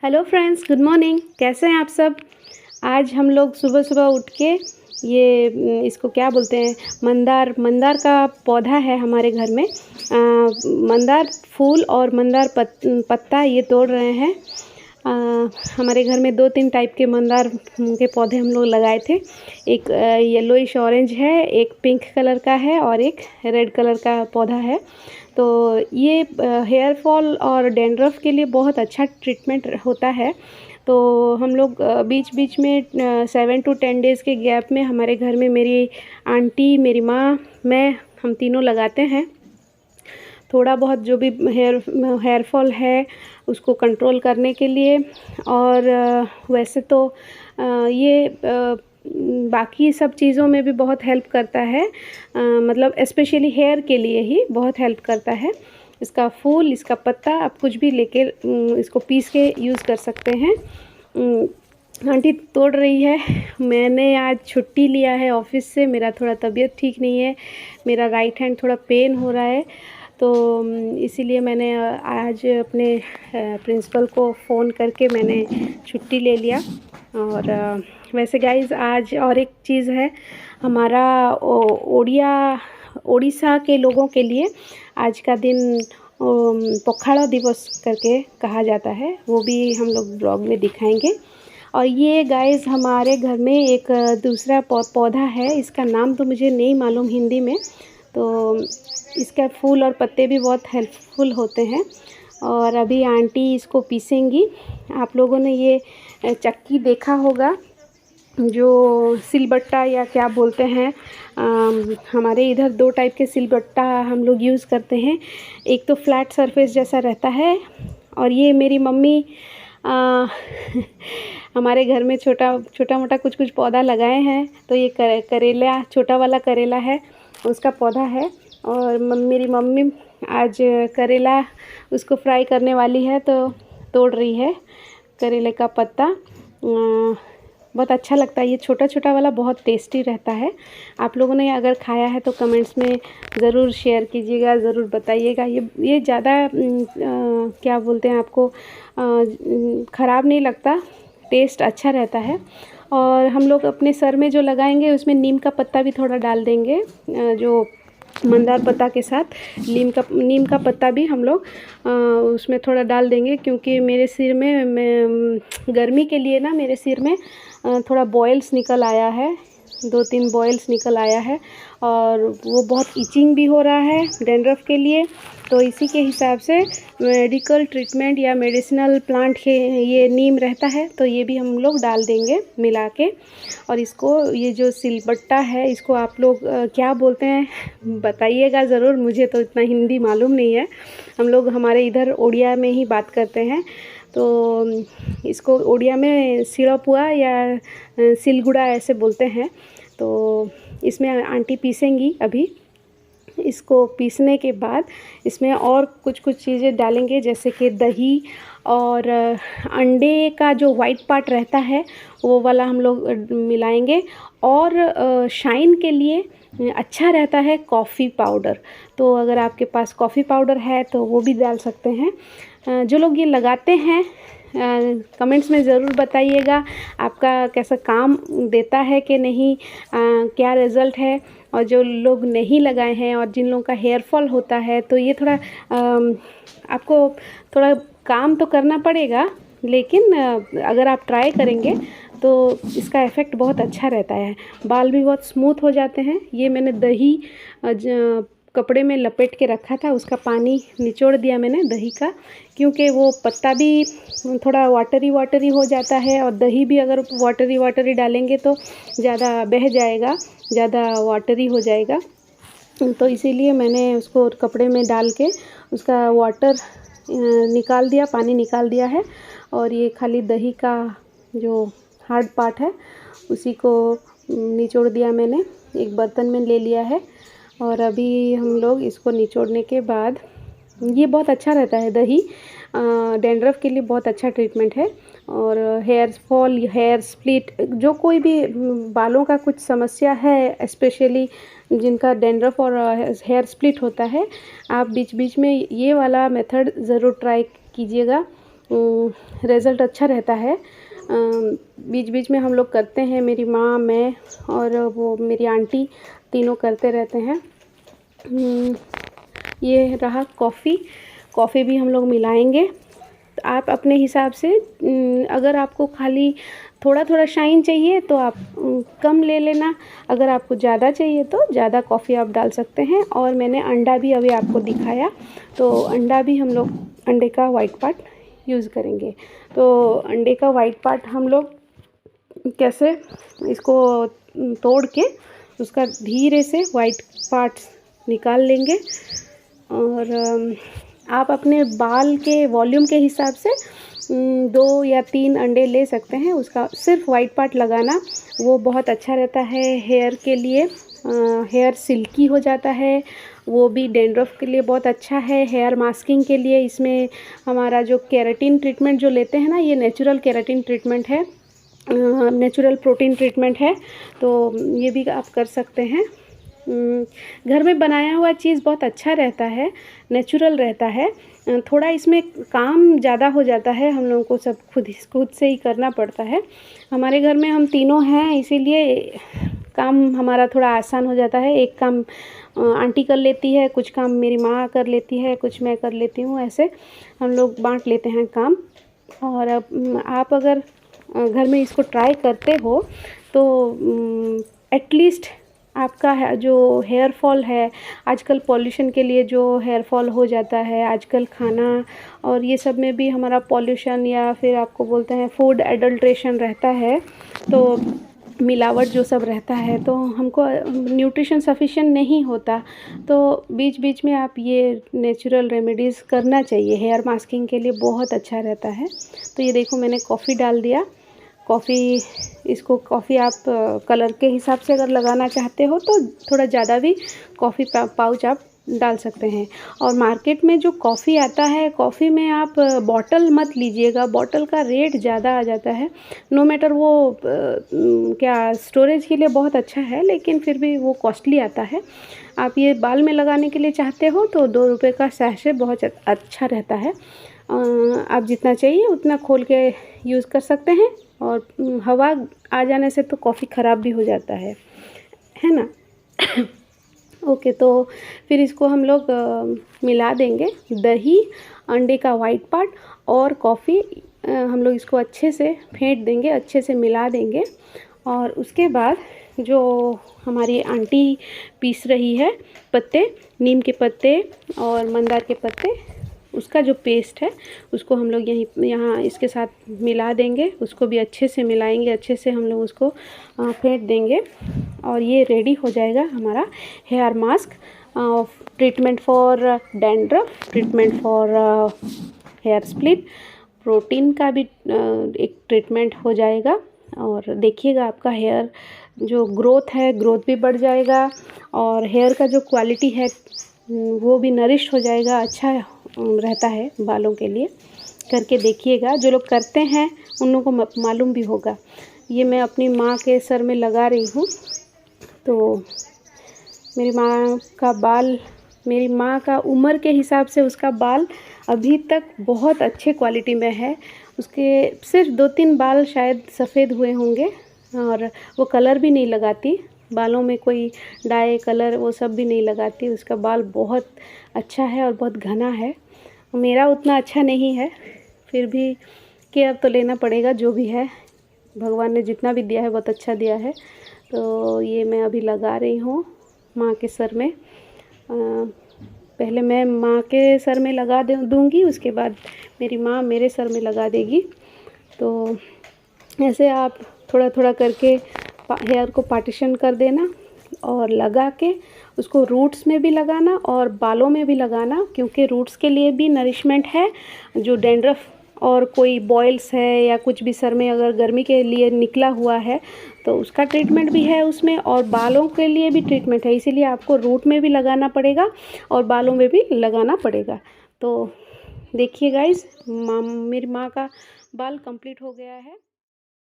Hello friends, good morning. कैसे हैं आप सब। आज हम लोग सुबह सुबह उठ के इसको क्या बोलते हैं, मंदार का पौधा है हमारे घर में। मंदार फूल और मंदार पत्ता ये तोड़ रहे हैं। हमारे घर में 2-3 टाइप के मंदार के पौधे हम लोग लगाए थे। एक येलोइश ऑरेंज है, एक पिंक कलर का है और एक रेड कलर का पौधा है। तो ये हेयर फॉल और डैंड्रफ के लिए बहुत अच्छा ट्रीटमेंट होता है। तो हम लोग बीच बीच में 7 to 10 डेज़ के गैप में हमारे घर में मेरी आंटी, मेरी माँ, मैं, हम तीनों लगाते हैं। थोड़ा बहुत जो भी हेयर फॉल है उसको कंट्रोल करने के लिए। और वैसे तो ये बाकी सब चीज़ों में भी बहुत हेल्प करता है। मतलब स्पेशली हेयर के लिए ही बहुत हेल्प करता है। इसका फूल, इसका पत्ता आप कुछ भी लेके इसको पीस के यूज़ कर सकते हैं। आंटी तोड़ रही है। मैंने आज छुट्टी लिया है ऑफिस से। मेरा थोड़ा तबीयत ठीक नहीं है, मेरा राइट हैंड थोड़ा पेन हो रहा है। तो इसीलिए मैंने आज अपने प्रिंसिपल को फ़ोन करके मैंने छुट्टी ले लिया। और वैसे गाइज़ आज और एक चीज़ है, हमारा ओडिशा के लोगों के लिए आज का दिन पखाड़ा दिवस करके कहा जाता है। वो भी हम लोग ब्लॉग में दिखाएंगे। और ये गाइज़ हमारे घर में एक दूसरा पौधा है, इसका नाम तो मुझे नहीं मालूम हिंदी में। तो इसका फूल और पत्ते भी बहुत हेल्पफुल होते हैं। और अभी आंटी इसको पीसेंगी। आप लोगों ने ये चक्की देखा होगा, जो सिलबट्टा या क्या बोलते हैं। हमारे इधर 2 टाइप के सिलबट्टा हम लोग यूज़ करते हैं। एक तो फ्लैट सरफेस जैसा रहता है, और ये मेरी मम्मी हमारे घर में छोटा मोटा कुछ पौधा लगाए हैं। तो ये करेला, छोटा वाला करेला है, उसका पौधा है। और मेरी मम्मी आज करेला उसको फ्राई करने वाली है, तो तोड़ रही है करेले का पत्ता। बहुत अच्छा लगता है। ये छोटा वाला बहुत टेस्टी रहता है। आप लोगों ने अगर खाया है तो कमेंट्स में ज़रूर शेयर कीजिएगा, ज़रूर बताइएगा। ये ज़्यादा क्या बोलते हैं, आपको ख़राब नहीं लगता, टेस्ट अच्छा रहता है। और हम लोग अपने सर में जो लगाएंगे उसमें नीम का पत्ता भी थोड़ा डाल देंगे। जो मंदार पत्ता के साथ नीम का पत्ता भी हम लोग उसमें थोड़ा डाल देंगे, क्योंकि मेरे सिर में गर्मी के लिए ना मेरे सिर में थोड़ा बॉयल्स निकल आया है, 2-3 बॉयल्स निकल आया है। और वो बहुत इचिंग भी हो रहा है डैंड्रफ के लिए। तो इसी के हिसाब से मेडिकल ट्रीटमेंट या मेडिसिनल प्लांट के ये नीम रहता है, तो ये भी हम लोग डाल देंगे मिला के। और इसको, ये जो सिलबट्टा है, इसको आप लोग क्या बोलते हैं बताइएगा ज़रूर। मुझे तो इतना हिंदी मालूम नहीं है। हम लोग हमारे इधर उड़िया में ही बात करते हैं। तो इसको उड़िया में सिड़पुआ या सिलगुड़ा ऐसे बोलते हैं। तो इसमें आंटी पीसेंगी अभी। इसको पीसने के बाद इसमें और कुछ चीज़ें डालेंगे, जैसे कि दही और अंडे का जो वाइट पार्ट रहता है वो वाला हम लोग मिलाएंगे। और शाइन के लिए अच्छा रहता है कॉफ़ी पाउडर। तो अगर आपके पास कॉफ़ी पाउडर है तो वो भी डाल सकते हैं। जो लोग ये लगाते हैं कमेंट्स में ज़रूर बताइएगा आपका कैसा काम देता है कि नहीं, क्या रिज़ल्ट है। और जो लोग नहीं लगाए हैं और जिन लोगों का हेयर फॉल होता है, तो ये थोड़ा आपको थोड़ा काम तो करना पड़ेगा, लेकिन अगर आप ट्राई करेंगे तो इसका इफ़ेक्ट बहुत अच्छा रहता है। बाल भी बहुत स्मूथ हो जाते हैं। ये मैंने दही कपड़े में लपेट के रखा था, उसका पानी निचोड़ दिया मैंने दही का, क्योंकि वो पत्ता भी थोड़ा वाटरी हो जाता है। और दही भी अगर वाटरी डालेंगे तो ज़्यादा बह जाएगा, ज़्यादा वाटरी हो जाएगा। तो इसीलिए मैंने उसको कपड़े में डाल के उसका वाटर निकाल दिया, पानी निकाल दिया है। और ये खाली दही का जो हार्ड पार्ट है उसी को निचोड़ दिया मैंने, एक बर्तन में ले लिया है। और अभी हम लोग इसको निचोड़ने के बाद, ये बहुत अच्छा रहता है दही, डैंड्रफ के लिए बहुत अच्छा ट्रीटमेंट है। और हेयर फॉल, हेयर स्प्लिट, जो कोई भी बालों का कुछ समस्या है, स्पेशली जिनका डैंड्रफ और हेयर स्प्लिट होता है, आप बीच बीच में ये वाला मेथड ज़रूर ट्राई कीजिएगा। रिज़ल्ट अच्छा रहता है। बीच बीच में हम लोग करते हैं, मेरी माँ, मैं और वो मेरी आंटी, तीनों करते रहते हैं। ये रहा कॉफ़ी भी हम लोग मिलाएंगे। तो आप अपने हिसाब से अगर आपको खाली थोड़ा थोड़ा शाइन चाहिए तो आप कम ले लेना, अगर आपको ज़्यादा चाहिए तो ज़्यादा कॉफ़ी आप डाल सकते हैं। और मैंने अंडा भी अभी आपको दिखाया, तो अंडा भी हम लोग अंडे का वाइट पार्ट यूज़ करेंगे। तो अंडे का वाइट पार्ट हम लोग कैसे इसको तोड़ के उसका धीरे से वाइट पार्ट्स निकाल लेंगे। और आप अपने बाल के वॉल्यूम के हिसाब से 2 या 3 अंडे ले सकते हैं। उसका सिर्फ वाइट पार्ट लगाना वो बहुत अच्छा रहता है हेयर के लिए। हेयर सिल्की हो जाता है, वो भी डैंड्रफ के लिए बहुत अच्छा है। हेयर मास्किंग के लिए इसमें हमारा जो केराटिन ट्रीटमेंट जो लेते हैं ना, ये नेचुरल केराटिन ट्रीटमेंट है, नेचुरल प्रोटीन ट्रीटमेंट है, तो ये भी आप कर सकते हैं। घर में बनाया हुआ चीज़ बहुत अच्छा रहता है, नेचुरल रहता है। थोड़ा इसमें काम ज़्यादा हो जाता है, हम लोगों को सब खुद से ही करना पड़ता है। हमारे घर में हम तीनों हैं, इसीलिए काम हमारा थोड़ा आसान हो जाता है। एक काम आंटी कर लेती है, कुछ काम मेरी माँ कर लेती है, कुछ मैं कर लेती हूँ, ऐसे हम लोग बांट लेते हैं काम। और आप अगर घर में इसको ट्राई करते हो तो एटलीस्ट आपका जो हेयर फॉल है, आजकल पॉल्यूशन के लिए जो हेयर फॉल हो जाता है, आजकल खाना और ये सब में भी हमारा पॉल्यूशन या फिर आपको बोलते हैं फूड एडल्ट्रेशन रहता है, तो मिलावट जो सब रहता है, तो हमको न्यूट्रिशन सफिशिएंट नहीं होता। तो बीच बीच में आप ये नेचुरल रेमेडीज़ करना चाहिए, हेयर मास्किंग के लिए बहुत अच्छा रहता है। तो ये देखो मैंने कॉफ़ी डाल दिया। कॉफ़ी आप कलर के हिसाब से अगर लगाना चाहते हो तो थोड़ा ज़्यादा भी कॉफ़ी पाउच आप डाल सकते हैं। और मार्केट में जो कॉफ़ी आता है, कॉफ़ी में आप बॉटल मत लीजिएगा, बॉटल का रेट ज़्यादा आ जाता है। नो मैटर वो क्या स्टोरेज के लिए बहुत अच्छा है, लेकिन फिर भी वो कॉस्टली आता है। आप ये बाल में लगाने के लिए चाहते हो तो 2 रुपये का सैशे बहुत अच्छा रहता है। आप जितना चाहिए उतना खोल के यूज़ कर सकते हैं। और हवा आ जाने से तो कॉफ़ी ख़राब भी हो जाता है ना। ओके, तो फिर इसको हम लोग मिला देंगे, दही, अंडे का वाइट पार्ट और कॉफ़ी, हम लोग इसको अच्छे से फेंट देंगे, अच्छे से मिला देंगे। और उसके बाद जो हमारी आंटी पीस रही है पत्ते, नीम के पत्ते और मंदार के पत्ते, उसका जो पेस्ट है उसको हम लोग यहाँ इसके साथ मिला देंगे। उसको भी अच्छे से मिलाएंगे, अच्छे से हम लोग उसको फेंट देंगे। और ये रेडी हो जाएगा हमारा hair mask, treatment for dandruff, treatment for hair split, protein का भी एक ट्रीटमेंट हो जाएगा। और देखिएगा आपका हेयर जो ग्रोथ है, ग्रोथ भी बढ़ जाएगा और हेयर का जो क्वालिटी है वो भी नरिश हो जाएगा, अच्छा रहता है बालों के लिए। करके देखिएगा, जो लोग करते हैं उन लोगों को मालूम भी होगा। ये मैं अपनी माँ के सर में लगा रही हूँ। तो मेरी माँ का उम्र के हिसाब से उसका बाल अभी तक बहुत अच्छे क्वालिटी में है। उसके सिर्फ 2-3 बाल शायद सफ़ेद हुए होंगे और वो कलर भी नहीं लगाती, बालों में कोई डाई कलर वो सब भी नहीं लगाती। उसका बाल बहुत अच्छा है और बहुत घना है। मेरा उतना अच्छा नहीं है, फिर भी केयर तो लेना पड़ेगा, जो भी है भगवान ने जितना भी दिया है बहुत अच्छा दिया है। तो ये मैं अभी लगा रही हूँ माँ के सर में। पहले मैं माँ के सर में लगा दूँगी, उसके बाद मेरी माँ मेरे सर में लगा देगी। तो ऐसे आप थोड़ा थोड़ा करके हेयर को पार्टीशन कर देना और लगा के उसको रूट्स में भी लगाना और बालों में भी लगाना, क्योंकि रूट्स के लिए भी नरिशमेंट है। जो डैंड्रफ और कोई बॉयल्स है या कुछ भी सर में अगर गर्मी के लिए निकला हुआ है तो उसका ट्रीटमेंट भी है उसमें, और बालों के लिए भी ट्रीटमेंट है। इसीलिए आपको रूट में भी लगाना पड़ेगा और बालों में भी लगाना पड़ेगा। तो देखिए गाइस, मेरी माँ का बाल कंप्लीट हो गया है।